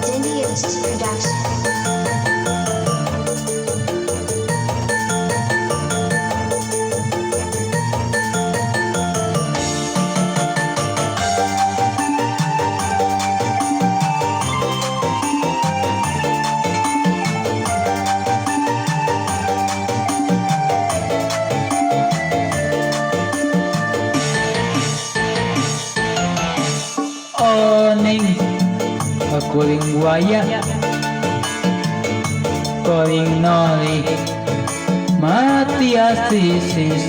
Genius Production. Oning kuring buaya kuring noli mati asisis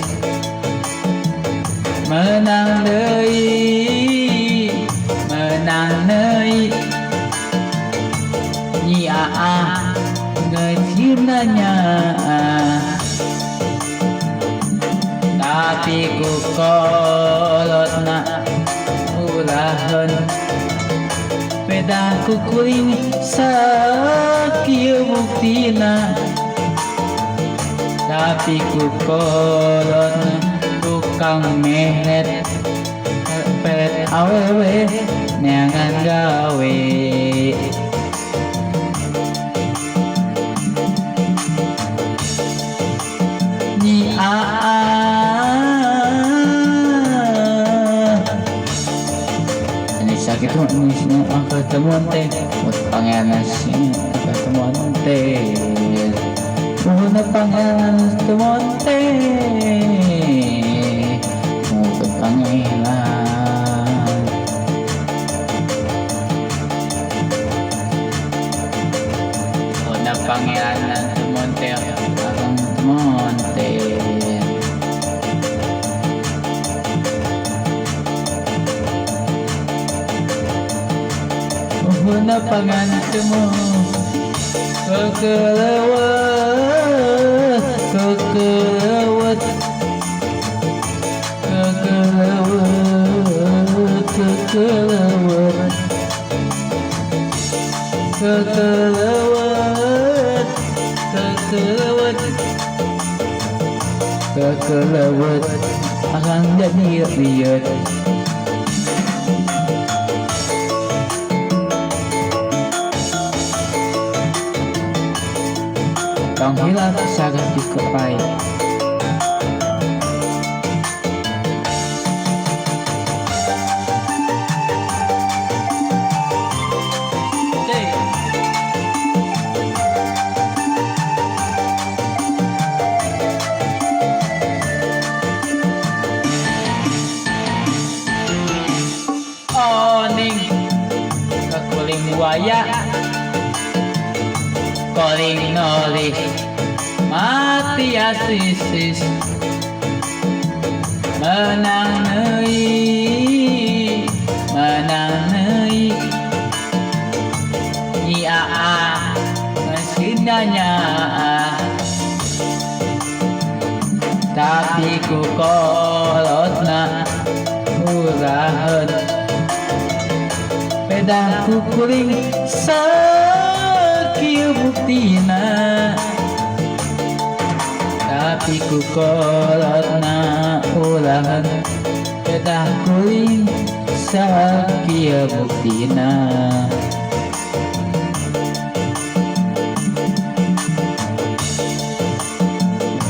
menang deui nyi aa ngecinanya tapi ku kolotna ulahan beda kukuring sakieu buktina tapi ku kolotna tukang melet pet awewe neangan gawe nyi ini sakit ini angka temuan teh pangeran sini angka temuan teh mohon pangeran temuan teh mohon pangeran mohon pangeran temuan teh akang temuan teh mohon pangantemu kekelewat kekelewat kekelewat kekelewat kekelewat kekelewat kekelewat akan jadi lihat tong hilap saged dikepai oning kekuling buaya kuring noli mati asisis menang neui nyi aa ngesinanya tapi ku kolotna urahan beda kukuring sakieu buktina tapi ku kolotna ulahan beda kuring sakieu buktina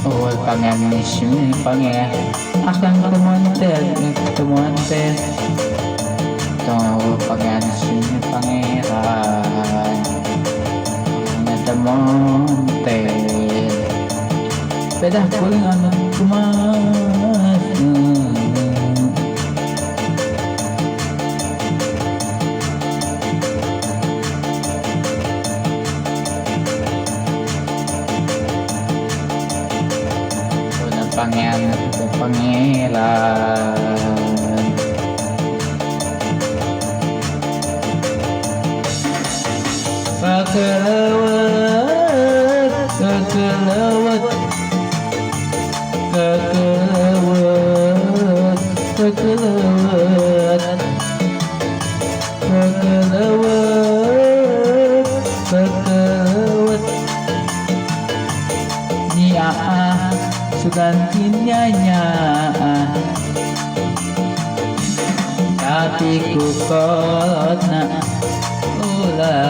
oh pangeran sini pangeran akan ketemuan teh tong pangeran sini pangeran ketemuan teh beda kuring anu kumaha pangeran kekelewat kekelewat kekelewat kekelewat kekelewat kekelewat nya sugan kinyanya hatiku kau na ulang.